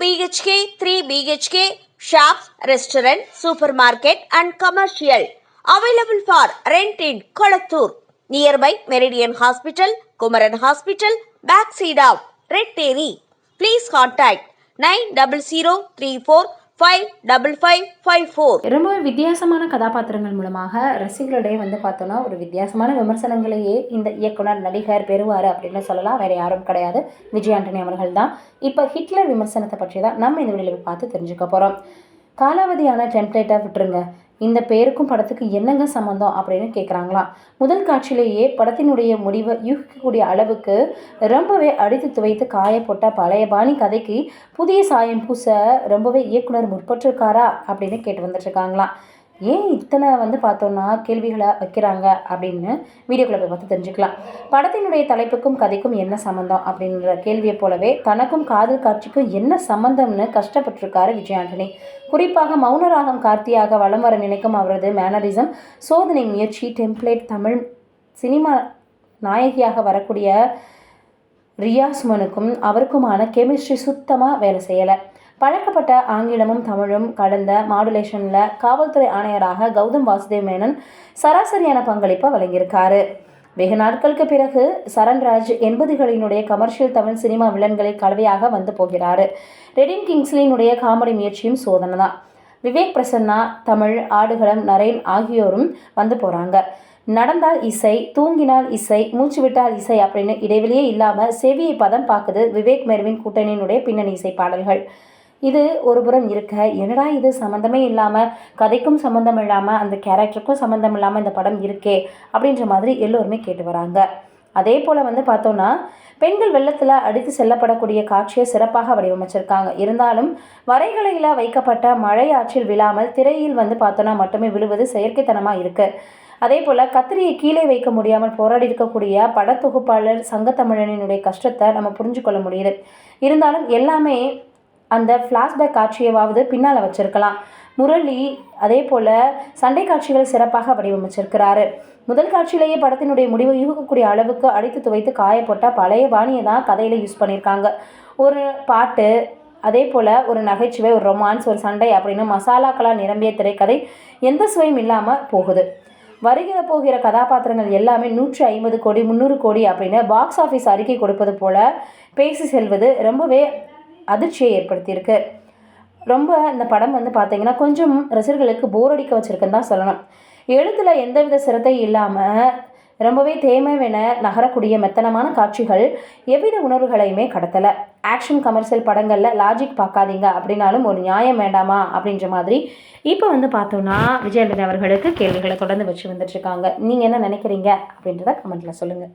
BHK, 3 BHK, shops, restaurant, supermarket and commercial. Available for rent in Kolattur. Nearby Meridian Hospital, Kumaran Hospital, backside of Red Terry. Please contact 9034555554. ரொம்ப வித்தியாசமான கதாபாத்திரங்கள் மூலமாக ரசிகர்களிடையே பார்த்தோன்னா ஒரு வித்தியாசமான விமர்சனங்களையே இந்த இயக்குனர் நடிகர் பெறுவார் அப்படின்னு சொல்லலாம். வேறு யாரும் கிடையாது, விஜய் ஆண்டனி அவர்கள் தான். இப்போ ஹிட்லர் விமர்சனத்தை பற்றி தான் நம்ம இந்த வீடியோவில் பார்த்து தெரிஞ்சுக்க போகிறோம். காலாவதியான டெம்ப்ளேட்டை விட்டுருங்க, இந்த பேருக்கும் படத்துக்கு என்னங்க சம்மந்தம் அப்படின்னு கேட்குறாங்களாம். முதல் காட்சியிலேயே படத்தினுடைய முடிவை யூகிக்கக்கூடிய அளவுக்கு ரொம்பவே அடித்து துவைத்து காயப்போட்ட பழைய பாணி கதைக்கு புதிய சாயம் பூச ரொம்பவே இயக்குனர் முற்பட்டிருக்காரா அப்படின்னு கேட்டு வந்துட்டுருக்காங்களாம். ஏன் இத்தனை பார்த்தோன்னா கேள்விகளை வைக்கிறாங்க அப்படின்னு வீடியோக்களை போய் பார்த்து தெரிஞ்சுக்கலாம். படத்தினுடைய தலைப்புக்கும் கதைக்கும் என்ன சம்மந்தம் அப்படின்ற கேள்வியை போலவே தனக்கும் காதல் காட்சிக்கும் என்ன சம்மந்தம்னு கஷ்டப்பட்டிருக்காரு விஜய் ஆண்டனி. குறிப்பாக மௌனராகம் கார்த்தியாக வலம் வர நினைக்கும் அவரது மேனரிசம், சோதனை முயற்சி, டெம்ப்ளேட், தமிழ் சினிமா நாயகியாக வரக்கூடிய ரியாஸ்மனுக்கும் அவருக்குமான கெமிஸ்ட்ரி சுத்தமாக வேலை செய்யலை. பழக்கப்பட்ட ஆங்கிலமும் தமிழும் கடந்த மாடுலேஷனில் காவல்துறை ஆணையராக கௌதம் வாசுதேவ் மேனன் சராசரியான பங்களிப்பை வழங்கியிருக்காரு. வெகு நாட்களுக்கு பிறகு சரண்ராஜ் 80களினுடைய கமர்ஷியல் தமிழ் சினிமா வில்லன்களை கலவையாக வந்து போகிறாரு. ரெடின் கிங்ஸ்லினுடைய காமெடி முயற்சியும் சோதனை தான். விவேக் பிரசன்னா, தமிழ், ஆடுகளம், நரேன் ஆகியோரும் வந்து போகிறாங்க. நடந்தால் இசை, தூங்கினால் இசை, மூச்சு விட்டால் இசை அப்படின்னு இடைவெளியே இல்லாமல் செவியை பதம் பார்க்குது விவேக் மெர்வின் கூட்டணியினுடைய பின்னணி இசை பாடல்கள். இது ஒரு புறம் இருக்க, என்னடா இது சம்மந்தமே இல்லாமல், கதைக்கும் சம்மந்தம் இல்லாமல், அந்த கேரக்டருக்கும் சம்மந்தம் இல்லாமல் இந்த படம் இருக்கே அப்படின்ற மாதிரி எல்லோருமே கேட்டு வராங்க. அதே போல் பார்த்தோன்னா பெண்கள் வெள்ளத்தில் அடித்து செல்லப்படக்கூடிய காட்சியை சிறப்பாக வடிவமைச்சிருக்காங்க. இருந்தாலும் வரைகலையில் வைக்கப்பட்ட மழை ஆற்றில் விழாமல் திரையில் பார்த்தோன்னா மட்டுமே விழுவது செயற்கைத்தனமாக இருக்குது. அதே போல் கத்திரியை கீழே வைக்க முடியாமல் போராடி இருக்கக்கூடிய படத்தொகுப்பாளர் சங்கத்தமிழனினுடைய கஷ்டத்தை நம்ம புரிஞ்சு கொள்ள முடியுது. இருந்தாலும் எல்லாமே அந்த ஃப்ளாஷ்பேக் காட்சியவாவது பின்னால் வச்சுருக்கலாம். முரளி அதே போல் சண்டை காட்சிகளை சிறப்பாக வடிவமைச்சிருக்கிறாரு. முதல் காட்சியிலேயே படத்தினுடைய முடிவை யூகிக்கக்கூடிய அளவுக்கு அடித்து துவைத்து காயப்போட்ட பழைய பாணியை தான் கதையில் யூஸ் பண்ணியிருக்காங்க. ஒரு பாட்டு, அதே போல் ஒரு நகைச்சுவை, ஒரு ரொமான்ஸ், ஒரு சண்டை அப்படின்னு மசாலாக்களாக நிரம்பிய திரைக்கதை எந்த சுவையும் இல்லாமல் போகுது. போகிற கதாபாத்திரங்கள் எல்லாமே 150 கோடி 300 கோடி அப்படின்னு பாக்ஸ் ஆஃபீஸ் அறிக்கை கொடுப்பது போல் பேசி செல்வது ரொம்பவே அதிர்ச்சியை ஏற்படுத்தியிருக்கு. ரொம்ப இந்த படம் பார்த்தீங்கன்னா கொஞ்சம் ரசிகர்களுக்கு போர் அடிக்க வச்சுருக்குன்னு தான் சொல்லணும். எழுத்தில் எந்தவித சிரத்தை இல்லாமல் ரொம்பவே தேமைவென நகரக்கூடிய மெத்தனமான காட்சிகள் எவ்வித உணர்வுகளையுமே கடத்தலை. ஆக்ஷன் கமர்ஷியல் படங்களில் லாஜிக் பார்க்காதீங்க அப்படின்னாலும் ஒரு நியாயம் வேண்டாமா அப்படின்ற மாதிரி இப்போ பார்த்தோன்னா விஜய் ஆண்டனி அவர்களுக்கு கேள்விகளை தொடர்ந்து வச்சு வந்துட்டுருக்காங்க. நீங்கள் என்ன நினைக்கிறீங்க அப்படின்றத கமெண்ட்டில் சொல்லுங்கள்.